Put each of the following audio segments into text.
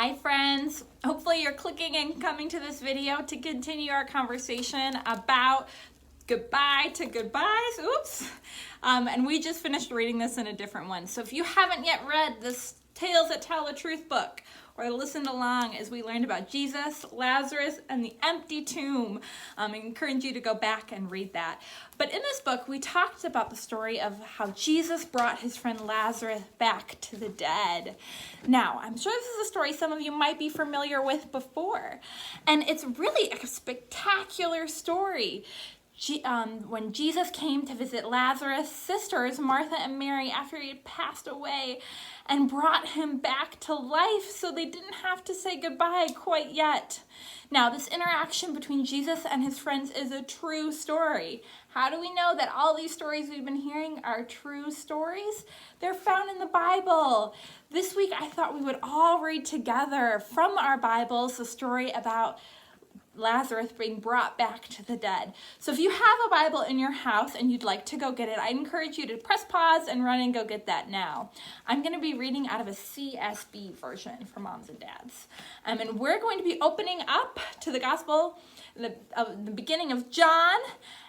Hi friends, hopefully you're clicking and coming to this video to continue our conversation about goodbye to goodbyes. Oops. And we just finished reading this in a different one. So if you haven't yet read this Tales That Tell the Truth book or listened along as we learned about Jesus, Lazarus, and the empty tomb, I encourage you to go back and read that. But in this book, we talked about the story of how Jesus brought his friend Lazarus back to the dead. Now, I'm sure this is a story some of you might be familiar with before, and it's really a spectacular story. When Jesus came to visit Lazarus' sisters, Martha and Mary, after he had passed away, and brought him back to life so they didn't have to say goodbye quite yet. Now, this interaction between Jesus and his friends is a true story. How do we know that all these stories we've been hearing are true stories? They're found in the Bible. This week, I thought we would all read together from our Bibles the story about Lazarus being brought back to the dead. So if you have a Bible in your house and you'd like to go get it, I encourage you to press pause and run and go get that now. I'm going to be reading out of a CSB version for moms and dads. And we're going to be opening up to the gospel, the beginning of John,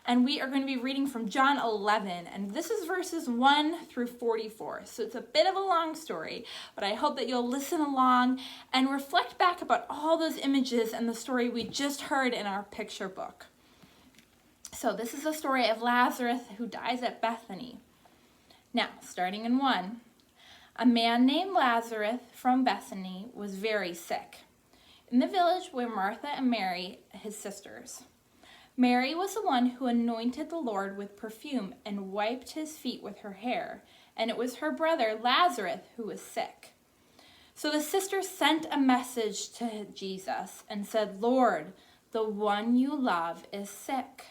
and we are going to be reading from John 11, and this is verses 1 through 44. So it's a bit of a long story, but I hope that you'll listen along and reflect back about all those images and the story we just heard in our picture book. So this is a story of Lazarus who dies at Bethany. Now, starting in 1, a man named Lazarus from Bethany was very sick, in the village where Martha and Mary, his sisters. Mary was the one who anointed the Lord with perfume and wiped his feet with her hair, and it was her brother Lazarus who was sick. So the sisters sent a message to Jesus and said, "Lord, the one you love is sick."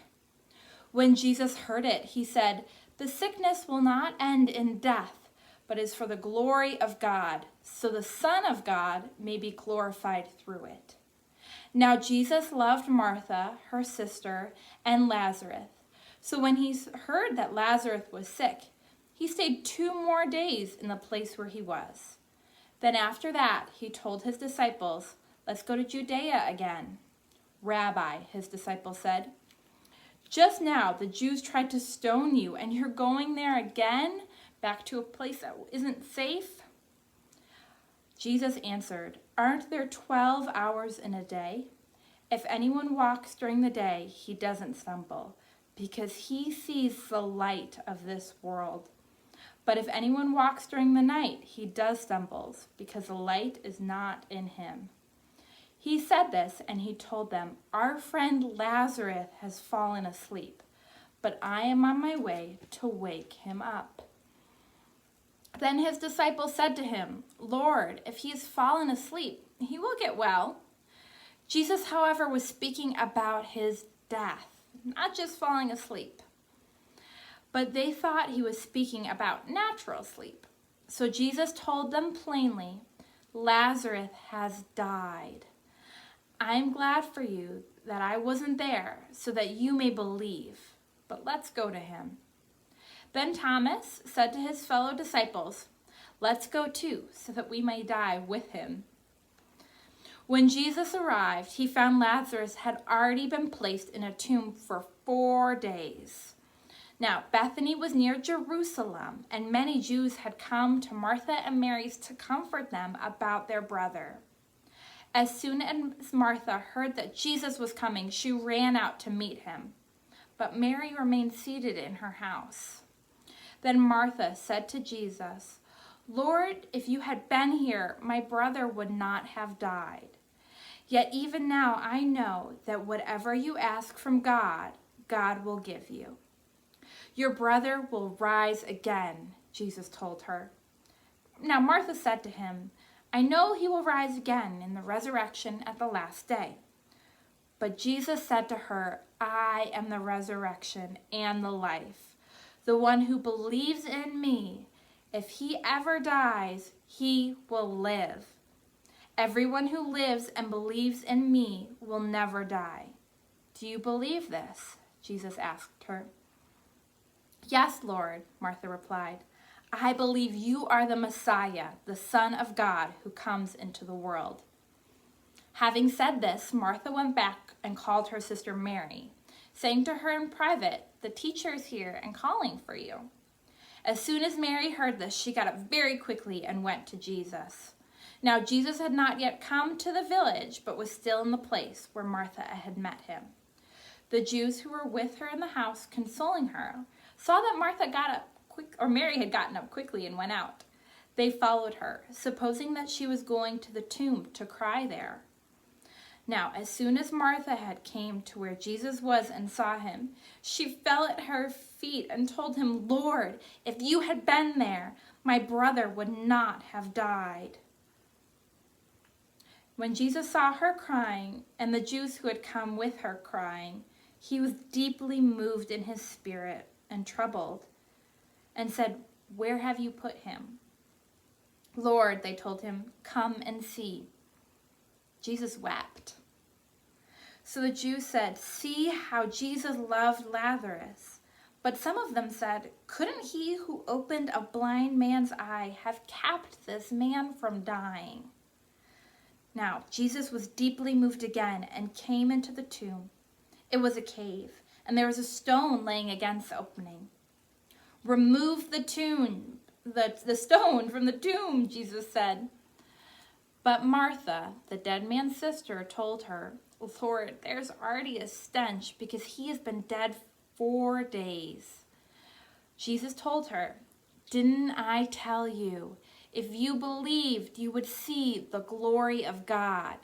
When Jesus heard it, he said, "The sickness will not end in death, but is for the glory of God, so the Son of God may be glorified through it." Now Jesus loved Martha, her sister, and Lazarus. So when he heard that Lazarus was sick, he stayed 2 more days in the place where he was. Then after that, he told his disciples, "Let's go to Judea again." "Rabbi," his disciples said, "just now the Jews tried to stone you, and you're going there again, back to a place that isn't safe?" Jesus answered, "Aren't there 12 hours in a day? If anyone walks during the day, he doesn't stumble, because he sees the light of this world. But if anyone walks during the night, he does stumble, because the light is not in him." He said this, and he told them, "Our friend Lazarus has fallen asleep, but I am on my way to wake him up." Then his disciples said to him, "Lord, if he has fallen asleep, he will get well." Jesus, however, was speaking about his death, not just falling asleep. But they thought he was speaking about natural sleep. So Jesus told them plainly, "Lazarus has died. I'm glad for you that I wasn't there, so that you may believe. But let's go to him." Then Thomas said to his fellow disciples, "Let's go too, so that we may die with him." When Jesus arrived, he found Lazarus had already been placed in a tomb for 4 days. Now, Bethany was near Jerusalem, and many Jews had come to Martha and Mary's to comfort them about their brother. As soon as Martha heard that Jesus was coming, she ran out to meet him. But Mary remained seated in her house. Then Martha said to Jesus, "Lord, if you had been here, my brother would not have died. Yet even now I know that whatever you ask from God, God will give you." "Your brother will rise again," Jesus told her. Now Martha said to him, "I know he will rise again in the resurrection at the last day." But Jesus said to her, "I am the resurrection and the life. The one who believes in me, if he ever dies, he will live. Everyone who lives and believes in me will never die. Do you believe this?" Jesus asked her. "Yes, Lord," Martha replied. I believe you are the Messiah, the Son of God, who comes into the world." Having said this, Martha went back and called her sister Mary, saying to her in private, "The teacher is here and calling for you." As soon as Mary heard this, she got up very quickly and went to Jesus. Now Jesus had not yet come to the village, but was still in the place where Martha had met him. The Jews who were with her in the house, consoling her, saw that Mary had gotten up quickly and went out. They followed her, supposing that she was going to the tomb to cry there. Now, as soon as Martha had came to where Jesus was and saw him, she fell at her feet and told him, "Lord, if you had been there, my brother would not have died." When Jesus saw her crying, and the Jews who had come with her crying, he was deeply moved in his spirit and troubled, and said, "Where have you put him?" "Lord," they told him, "come and see." Jesus wept. So the Jews said, "See how Jesus loved Lazarus." But some of them said, "Couldn't he who opened a blind man's eye have kept this man from dying?" Now Jesus was deeply moved again and came into the tomb. It was a cave, and there was a stone laying against the opening. "Remove the stone from the tomb," Jesus said. But Martha, the dead man's sister, told her, "Lord, there's already a stench because he has been dead 4 days." Jesus told her, "Didn't I tell you, if you believed, you would see the glory of God?"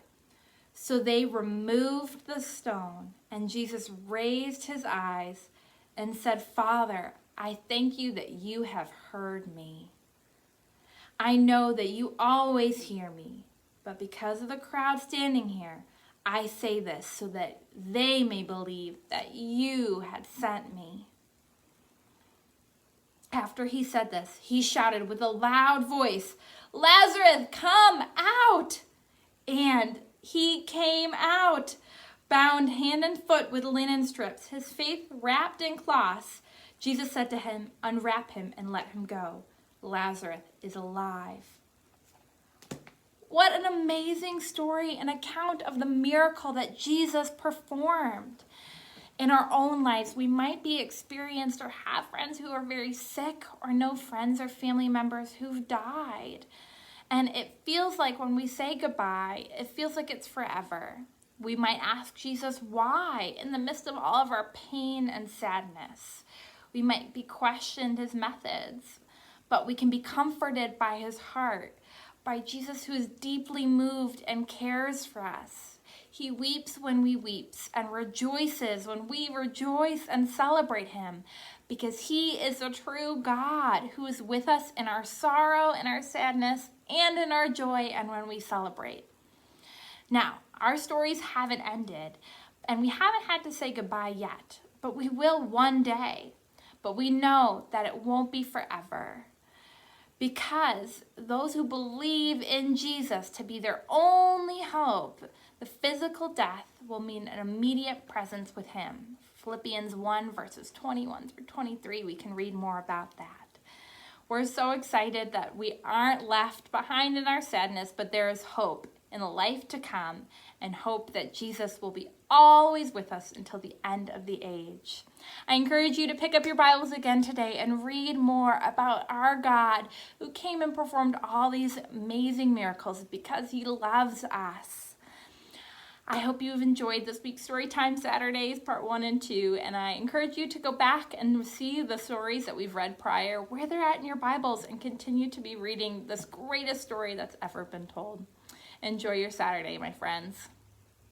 So they removed the stone, and Jesus raised his eyes and said, "Father, I thank you that you have heard me. I know that you always hear me, but because of the crowd standing here, I say this so that they may believe that you had sent me." After he said this, he shouted with a loud voice, "Lazarus, come out!" And he came out, bound hand and foot with linen strips, his face wrapped in cloths. Jesus said to him, "Unwrap him and let him go. Lazarus is alive." What an amazing story, an account of the miracle that Jesus performed. In our own lives, we might be experienced or have friends who are very sick, or know friends or family members who've died. And it feels like when we say goodbye, it feels like it's forever. We might ask Jesus why in the midst of all of our pain and sadness. We might be questioned his methods, but we can be comforted by his heart, by Jesus who is deeply moved and cares for us. He weeps when we weep and rejoices when we rejoice and celebrate him, because he is a true God who is with us in our sorrow, in our sadness, and in our joy, and when we celebrate. Now, our stories haven't ended, and we haven't had to say goodbye yet, but we will one day. But we know that it won't be forever, because those who believe in Jesus to be their only hope, the physical death will mean an immediate presence with him. Philippians 1 verses 21 through 23, we can read more about that. We're so excited that we aren't left behind in our sadness, but there is hope in the life to come, and hope that Jesus will be always with us until the end of the age. I encourage you to pick up your Bibles again today and read more about our God who came and performed all these amazing miracles because he loves us. I hope you've enjoyed this week's Storytime Saturdays, part 1 and 2, and I encourage you to go back and see the stories that we've read prior, where they're at in your Bibles, and continue to be reading this greatest story that's ever been told. Enjoy your Saturday, my friends.